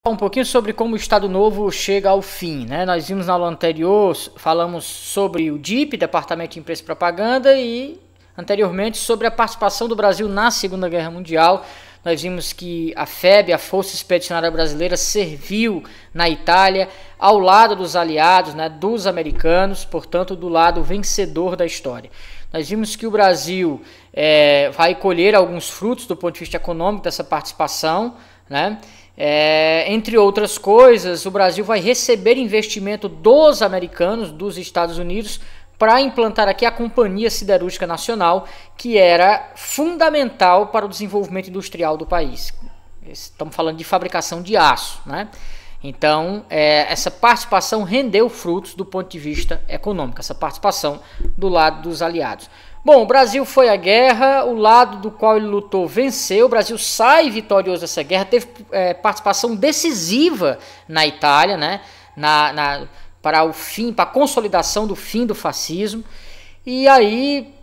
Um pouquinho sobre como o Estado Novo chega ao fim, né? Nós vimos na aula anterior, falamos sobre o DIP, Departamento de Imprensa e Propaganda, e anteriormente sobre a participação do Brasil na Segunda Guerra Mundial. Nós vimos que a FEB, a Força Expedicionária Brasileira, serviu na Itália ao lado dos aliados, né, dos americanos, portanto do lado vencedor da história. Nós vimos que o Brasil vai colher alguns frutos do ponto de vista econômico dessa participação, né? Entre outras coisas, o Brasil vai receber investimento dos americanos, dos Estados Unidos, para implantar aqui a Companhia Siderúrgica Nacional, que era fundamental para o desenvolvimento industrial do país. Estamos falando de fabricação de aço, né? Então, essa participação rendeu frutos do ponto de vista econômico, essa participação do lado dos aliados. Bom, o Brasil foi à guerra, o lado do qual ele lutou venceu, o Brasil sai vitorioso dessa guerra, teve participação decisiva na Itália, né, para a consolidação do fim do fascismo. E aí,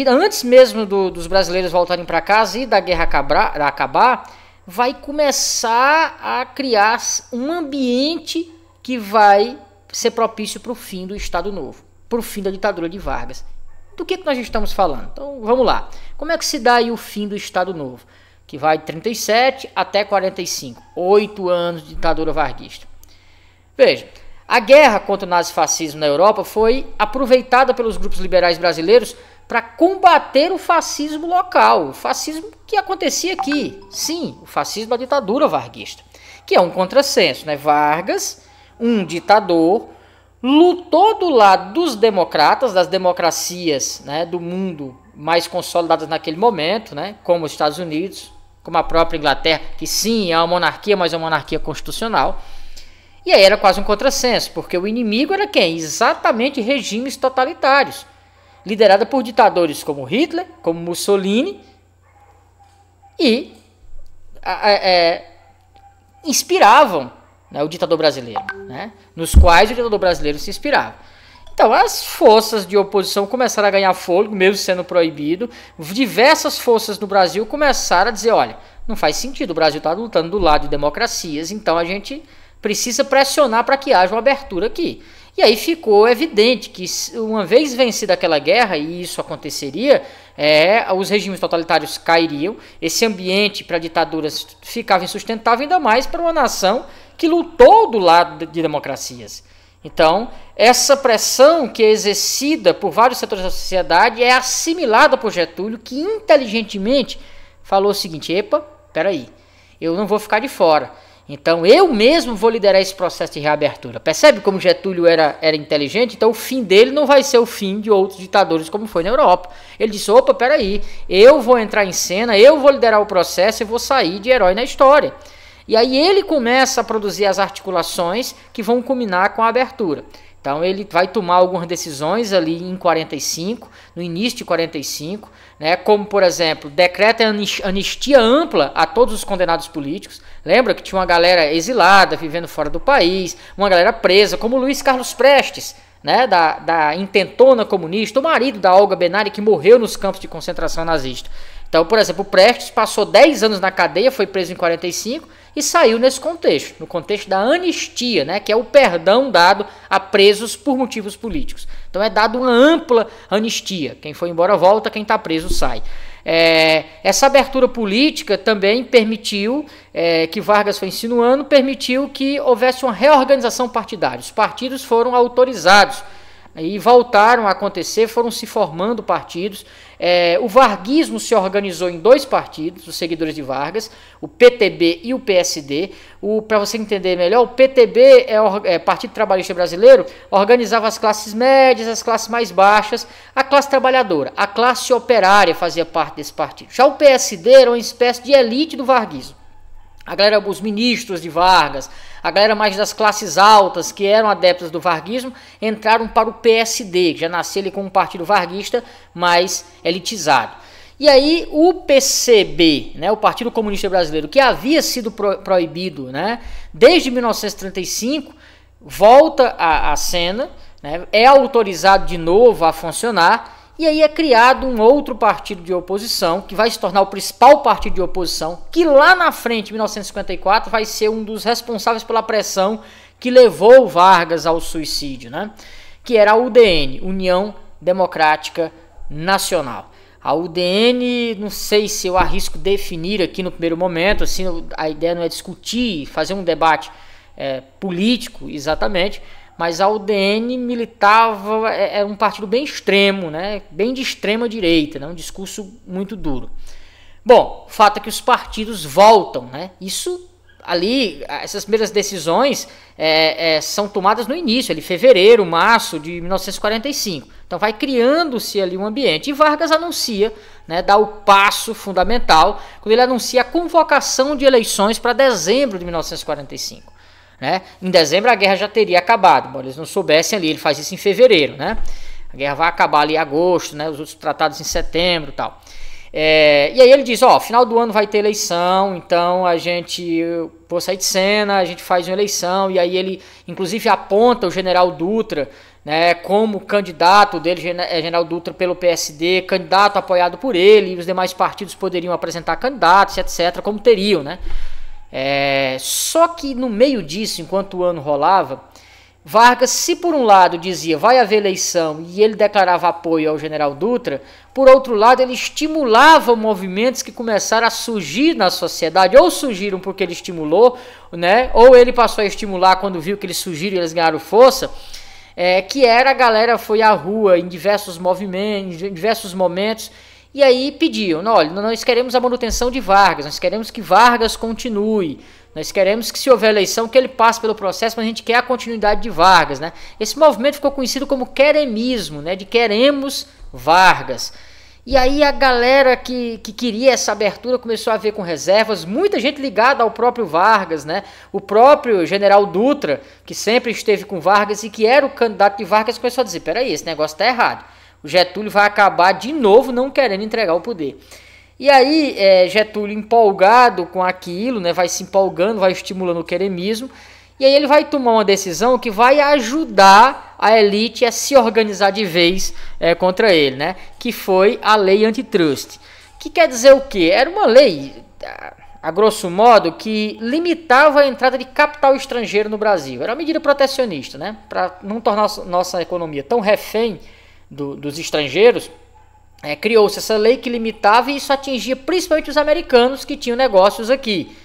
antes mesmo dos brasileiros voltarem para casa e da guerra acabar, vai começar a criar um ambiente que vai ser propício para o fim do Estado Novo, para o fim da ditadura de Vargas. Do que nós estamos falando? Então vamos lá. Como é que se dá aí o fim do Estado Novo? Que vai de 37 até 45. 8 anos de ditadura varguista. Veja, a guerra contra o nazifascismo na Europa foi aproveitada pelos grupos liberais brasileiros para combater o fascismo local. O fascismo que acontecia aqui. Sim, o fascismo da ditadura varguista. Que é um contrassenso, né? Vargas, um ditador, lutou do lado dos democratas, das democracias, né, do mundo mais consolidadas naquele momento, né, como os Estados Unidos, como a própria Inglaterra, que sim, é uma monarquia, mas é uma monarquia constitucional. E aí era quase um contrassenso, porque o inimigo era quem? Exatamente regimes totalitários, liderada por ditadores como Hitler, como Mussolini, e inspiravam, né, o ditador brasileiro, né, nos quais o ditador brasileiro se inspirava. Então as forças de oposição começaram a ganhar fôlego, mesmo sendo proibido. Diversas forças no Brasil começaram a dizer, olha, não faz sentido, o Brasil está lutando do lado de democracias, então a gente precisa pressionar para que haja uma abertura aqui. E aí ficou evidente que, uma vez vencida aquela guerra, e isso aconteceria, os regimes totalitários cairiam, esse ambiente para ditaduras ficava insustentável, ainda mais para uma nação que lutou do lado de democracias. Então, essa pressão que é exercida por vários setores da sociedade é assimilada por Getúlio, que inteligentemente falou o seguinte, epa, peraí, eu não vou ficar de fora. Então, eu mesmo vou liderar esse processo de reabertura. Percebe como Getúlio era inteligente? Então, o fim dele não vai ser o fim de outros ditadores, como foi na Europa. Ele disse, opa, peraí, eu vou entrar em cena, eu vou liderar o processo e vou sair de herói na história. E aí ele começa a produzir as articulações que vão culminar com a abertura. Então ele vai tomar algumas decisões ali em 45, no início de 45, né, como por exemplo, decreta anistia ampla a todos os condenados políticos. Lembra que tinha uma galera exilada, vivendo fora do país, uma galera presa, como Luiz Carlos Prestes, né, da intentona comunista, o marido da Olga Benária, que morreu nos campos de concentração nazista. Então, por exemplo, o Prestes passou 10 anos na cadeia, foi preso em 45 e saiu nesse contexto, no contexto da anistia, né, que é o perdão dado a presos por motivos políticos. Então é dado uma ampla anistia, quem foi embora volta, quem está preso sai. Essa abertura política também permitiu, que Vargas foi insinuando, permitiu que houvesse uma reorganização partidária. Os partidos foram autorizados e voltaram a acontecer, foram se formando partidos. O varguismo se organizou em 2 partidos, os seguidores de Vargas, o PTB e o PSD. Para você entender melhor, o PTB, Partido Trabalhista Brasileiro, organizava as classes médias, as classes mais baixas, a classe trabalhadora, a classe operária fazia parte desse partido. Já o PSD era uma espécie de elite do varguismo. A galera, os ministros de Vargas, a galera mais das classes altas, que eram adeptas do varguismo, entraram para o PSD, que já nasceu ali como um partido varguista mais elitizado. E aí o PCB, né, o Partido Comunista Brasileiro, que havia sido proibido, né, desde 1935, volta à cena, né, é autorizado de novo a funcionar, E aí é criado um outro partido de oposição, que vai se tornar o principal partido de oposição, que lá na frente, em 1954, vai ser um dos responsáveis pela pressão que levou Vargas ao suicídio, né? Que era a UDN, União Democrática Nacional. A UDN, não sei se eu arrisco definir aqui no primeiro momento, assim, a ideia não é discutir, fazer um debate político exatamente, mas a UDN militava, era um partido bem extremo, né? Bem de extrema direita, né? Um discurso muito duro. Bom, o fato é que os partidos voltam, né? Isso ali, essas primeiras decisões são tomadas no início, ali, fevereiro, março de 1945. Então vai criando-se ali um ambiente. E Vargas anuncia, né, dá o passo fundamental, quando ele anuncia a convocação de eleições para dezembro de 1945. Né? Em dezembro a guerra já teria acabado, embora eles não soubessem ali, ele faz isso em fevereiro, né? A guerra vai acabar ali em agosto, né? Os outros tratados em setembro e tal. E aí ele diz, final do ano vai ter eleição, então vou sair de cena, a gente faz uma eleição, e aí ele inclusive aponta o general Dutra, né, como candidato dele, general Dutra pelo PSD, candidato apoiado por ele, e os demais partidos poderiam apresentar candidatos, etc, como teriam, né? Só que no meio disso, enquanto o ano rolava, Vargas, se por um lado dizia vai haver eleição e ele declarava apoio ao general Dutra, por outro lado ele estimulava movimentos que começaram a surgir na sociedade, ou surgiram porque ele estimulou, né, ou ele passou a estimular quando viu que eles surgiram e eles ganharam força, que era a galera foi à rua em diversos movimentos, em diversos momentos, e aí pediam, olha, nós queremos a manutenção de Vargas, nós queremos que Vargas continue, nós queremos que se houver eleição que ele passe pelo processo, mas a gente quer a continuidade de Vargas, né? Esse movimento ficou conhecido como queremismo, né? De queremos Vargas. E aí a galera que queria essa abertura começou a ver com reservas, muita gente ligada ao próprio Vargas, né? O próprio general Dutra, que sempre esteve com Vargas e que era o candidato de Vargas, começou a dizer, peraí, esse negócio tá errado. O Getúlio vai acabar de novo não querendo entregar o poder. E aí Getúlio empolgado com aquilo, né, vai se empolgando, vai estimulando o queremismo, e aí ele vai tomar uma decisão que vai ajudar a elite a se organizar de vez contra ele, né, que foi a lei antitrust. Que quer dizer o quê? Era uma lei, a grosso modo, que limitava a entrada de capital estrangeiro no Brasil. Era uma medida protecionista, né, para não tornar nossa economia tão refém dos estrangeiros. Criou-se essa lei que limitava, e isso atingia principalmente os americanos que tinham negócios aqui.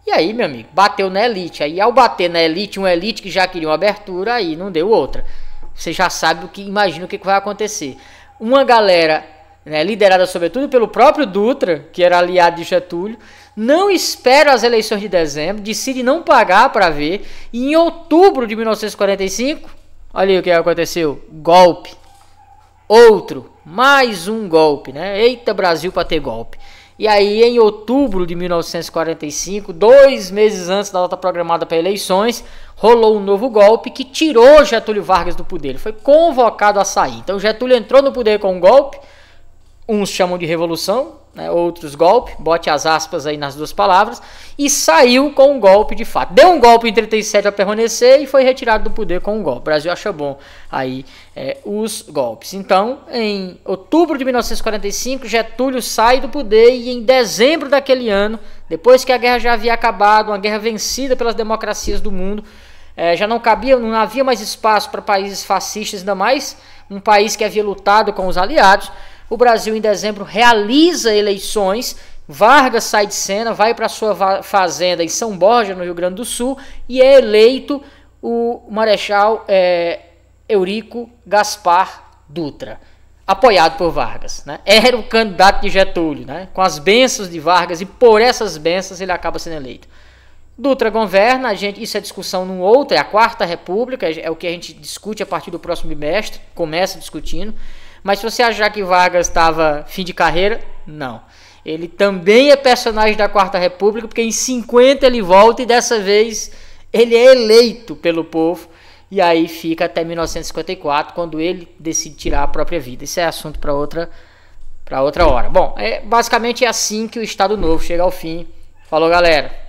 E aí, meu amigo, bateu na elite. Aí ao bater na elite, uma elite que já queria uma abertura, aí não deu outra. Você já sabe imagina o que vai acontecer. Uma galera, né, liderada sobretudo pelo próprio Dutra, que era aliado de Getúlio, não espera as eleições de dezembro, decide não pagar para ver, e em outubro de 1945, olha aí o que aconteceu, golpe. Mais um golpe, né? Eita Brasil para ter golpe. E aí em outubro de 1945, 2 meses antes da data programada para eleições, rolou um novo golpe que tirou Getúlio Vargas do poder. Ele foi convocado a sair. Então Getúlio entrou no poder com um golpe, uns chamam de revolução, né, outros golpe, bote as aspas aí nas duas palavras, e saiu com um golpe de fato. Deu um golpe em 37 a permanecer e foi retirado do poder com um golpe. O Brasil acha bom aí os golpes. Então, em outubro de 1945, Getúlio sai do poder, e em dezembro daquele ano, depois que a guerra já havia acabado, uma guerra vencida pelas democracias do mundo, já não havia mais espaço para países fascistas, ainda mais um país que havia lutado com os aliados. O Brasil, em dezembro, realiza eleições, Vargas sai de cena, vai para sua fazenda em São Borja, no Rio Grande do Sul, e é eleito o Marechal Eurico Gaspar Dutra, apoiado por Vargas, né? Era o candidato de Getúlio, né? Com as bênçãos de Vargas, e por essas bênçãos ele acaba sendo eleito. Dutra governa, isso é discussão num outro, é a Quarta República, é o que a gente discute a partir do próximo bimestre, começa discutindo. Mas se você achar que Vargas estava fim de carreira, não. Ele também é personagem da Quarta República, porque em 50 ele volta e dessa vez ele é eleito pelo povo. E aí fica até 1954, quando ele decide tirar a própria vida. Isso é assunto para outra hora. Bom, basicamente é assim que o Estado Novo chega ao fim. Falou, galera.